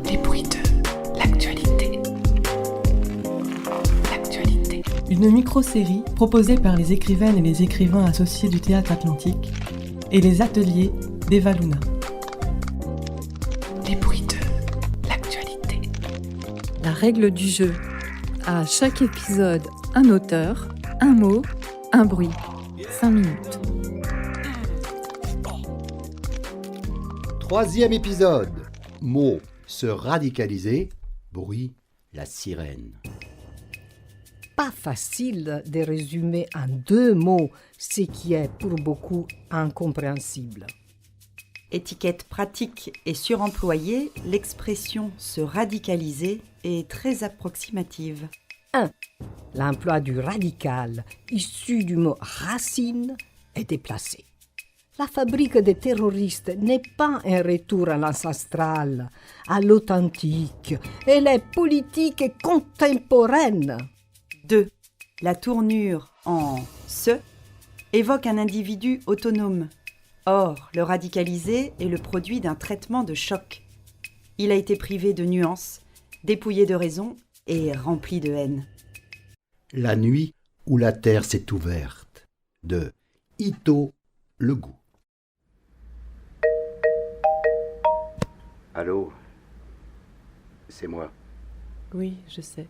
Les bruits de l'actualité. Une micro-série proposée par les écrivaines et les écrivains associés du Théâtre Atlantique et les ateliers d'Eva Luna. Les bruits de l'actualité. La règle du jeu. À chaque épisode, un auteur, un mot, un bruit. 5 minutes. 3e épisode. Mot, se radicaliser. Bruit, la sirène. Pas facile de résumer en 2 mots ce qui est pour beaucoup incompréhensible. Étiquette pratique et suremployée, l'expression « se radicaliser » est très approximative. 1. L'emploi du radical, issu du mot racine, est déplacé. La fabrique des terroristes n'est pas un retour à l'ancestral, à l'authentique. Elle est politique et contemporaine. 2. La tournure en « se » évoque un individu autonome. Or, le radicalisé est le produit d'un traitement de choc. Il a été privé de nuances, dépouillé de raison et rempli de haine. La nuit où la terre s'est ouverte. De Ito Legout. Allô? C'est moi. Oui, je sais.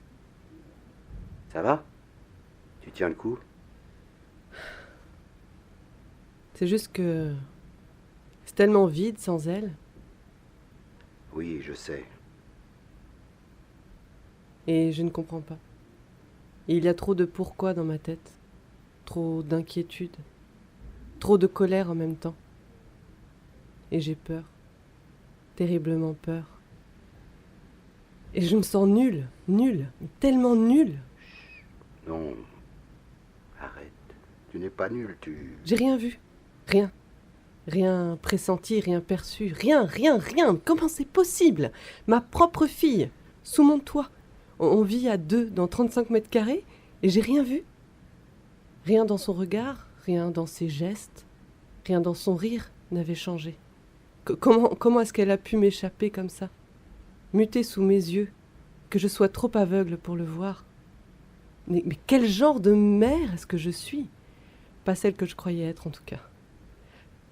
Ça va? Tu tiens le coup? C'est juste que c'est tellement vide sans elle. Oui, je sais. Et je ne comprends pas. Il y a trop de pourquoi dans ma tête. Trop d'inquiétude. Trop de colère en même temps. Et j'ai peur. Terriblement peur. Et je me sens nulle, tellement nulle. Non. Arrête. Tu n'es pas nul, J'ai rien vu. Rien. Rien pressenti, rien perçu. Rien. Comment c'est possible? Ma propre fille, sous mon toit. On vit à 2 dans 35 mètres carrés et j'ai rien vu. Rien dans son regard, rien dans ses gestes, rien dans son rire n'avait changé. Comment est-ce qu'elle a pu m'échapper comme ça? Muter sous mes yeux, que je sois trop aveugle pour le voir. Mais quel genre de mère est-ce que je suis? Pas celle que je croyais être en tout cas.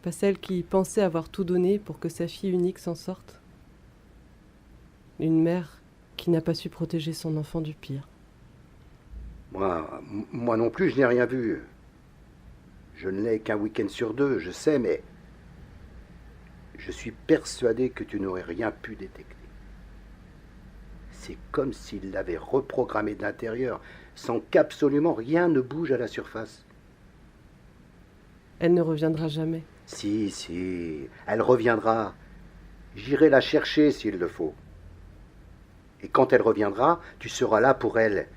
Pas celle qui pensait avoir tout donné pour que sa fille unique s'en sorte. Une mère qui n'a pas su protéger son enfant du pire. Moi non plus, je n'ai rien vu. Je ne l'ai qu'un week-end sur 2, je sais, mais je suis persuadé que tu n'aurais rien pu détecter. C'est comme s'il l'avait reprogrammé de l'intérieur, sans qu'absolument rien ne bouge à la surface. Elle ne reviendra jamais. Si, elle reviendra. J'irai la chercher s'il le faut. Et quand elle reviendra, tu seras là pour elle.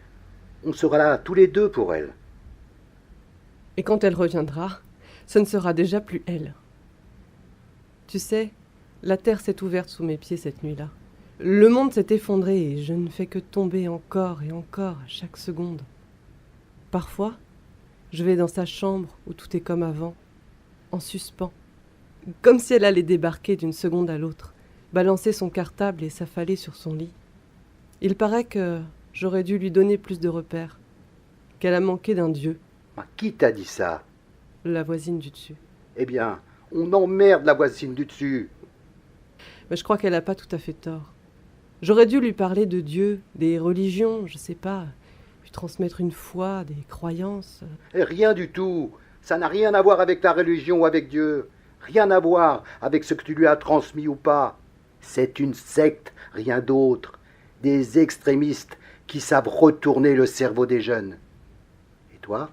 On sera là tous les 2 pour elle. Et quand elle reviendra, ce ne sera déjà plus elle. Tu sais, la terre s'est ouverte sous mes pieds cette nuit-là. Le monde s'est effondré et je ne fais que tomber encore et encore à chaque seconde. Parfois, je vais dans sa chambre où tout est comme avant, en suspens, comme si elle allait débarquer d'une seconde à l'autre, balancer son cartable et s'affaler sur son lit. Il paraît que j'aurais dû lui donner plus de repères, qu'elle a manqué d'un dieu. Qui t'a dit ça? La voisine du dessus. Eh bien, on emmerde la voisine du dessus. Mais je crois qu'elle n'a pas tout à fait tort. J'aurais dû lui parler de Dieu, des religions, je sais pas, lui transmettre une foi, des croyances. Rien du tout. Ça n'a rien à voir avec ta religion ou avec Dieu. Rien à voir avec ce que tu lui as transmis ou pas. C'est une secte, rien d'autre. Des extrémistes qui savent retourner le cerveau des jeunes. Et toi,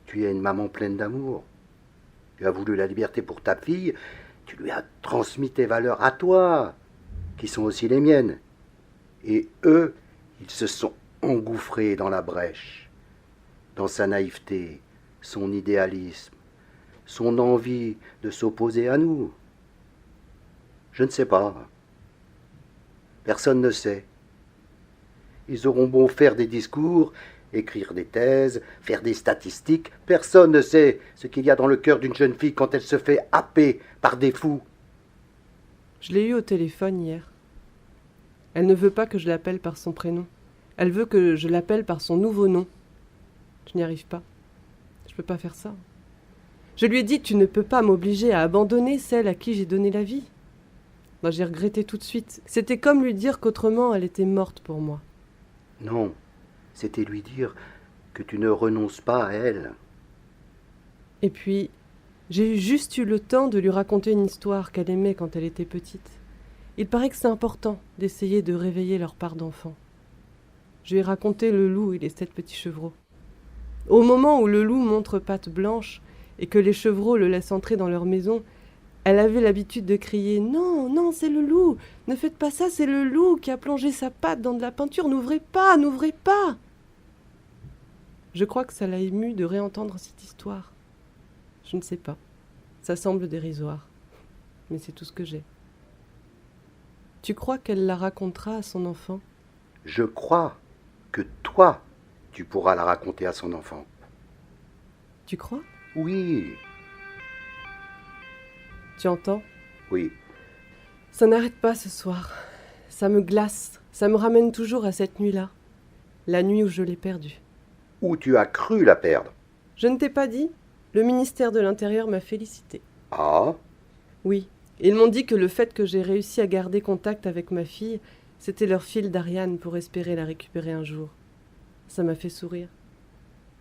tu es une maman pleine d'amour. Tu as voulu la liberté pour ta fille, tu lui as transmis tes valeurs à toi, qui sont aussi les miennes. Et eux, ils se sont engouffrés dans la brèche, dans sa naïveté, son idéalisme, son envie de s'opposer à nous. Je ne sais pas. Personne ne sait. Ils auront beau faire des discours, écrire des thèses, faire des statistiques, personne ne sait ce qu'il y a dans le cœur d'une jeune fille quand elle se fait happer par des fous. Je l'ai eue au téléphone hier. Elle ne veut pas que je l'appelle par son prénom. Elle veut que je l'appelle par son nouveau nom. Je n'y arrive pas. Je ne peux pas faire ça. Je lui ai dit « Tu ne peux pas m'obliger à abandonner celle à qui j'ai donné la vie. » Moi, j'ai regretté tout de suite. C'était comme lui dire qu'autrement, elle était morte pour moi. Non, c'était lui dire que tu ne renonces pas à elle. Et puis, j'ai juste eu le temps de lui raconter une histoire qu'elle aimait quand elle était petite. Il paraît que c'est important d'essayer de réveiller leur part d'enfant. Je lui ai raconté le loup et les 7 petits chevreaux. Au moment où le loup montre patte blanche et que les chevreaux le laissent entrer dans leur maison, elle avait l'habitude de crier « Non, non, c'est le loup! Ne faites pas ça, c'est le loup qui a plongé sa patte dans de la peinture! N'ouvrez pas, n'ouvrez pas !» Je crois que ça l'a émue de réentendre cette histoire. Je ne sais pas. Ça semble dérisoire. Mais c'est tout ce que j'ai. Tu crois qu'elle la racontera à son enfant ? Je crois que toi, tu pourras la raconter à son enfant. Tu crois ? Oui, Tu entends ? oui. Ça n'arrête pas ce soir. Ça me glace. Ça me ramène toujours à cette nuit-là. La nuit où je l'ai perdue. Où tu as cru la perdre. Je ne t'ai pas dit ? Le ministère de l'Intérieur m'a félicité. Ah, Oui. Ils m'ont dit que le fait que j'ai réussi à garder contact avec ma fille, c'était leur fil d'Ariane pour espérer la récupérer un jour. Ça m'a fait sourire.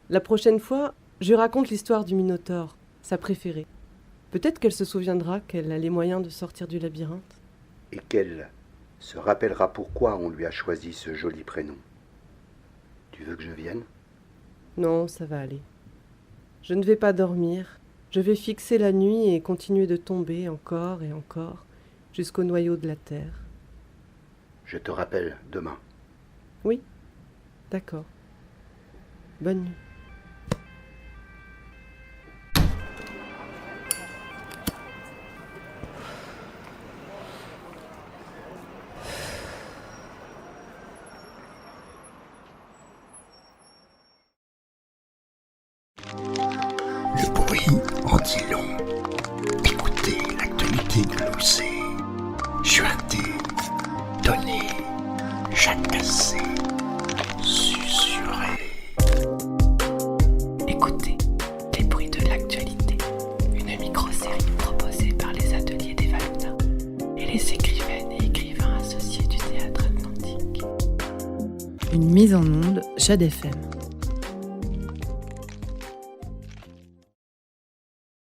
La prochaine fois, je lui raconte l'histoire du Minotaure, sa préférée. Peut-être qu'elle se souviendra qu'elle a les moyens de sortir du labyrinthe. et qu'elle se rappellera pourquoi on lui a choisi ce joli prénom. Tu veux que je vienne ? Non, ça va aller. Je ne vais pas dormir. Je vais fixer la nuit et continuer de tomber encore et encore jusqu'au noyau de la terre. Je te rappelle demain. Oui, d'accord. Bonne nuit. Le bruit en dit long. Écoutez l'actualité de l'OC. Chuinter, donner, jacasser, susurrer. Écoutez les bruits de l'actualité, une micro-série proposée par les ateliers des Valona et les écrivaines et écrivains associés du théâtre atlantique. Une mise en onde Jade FM.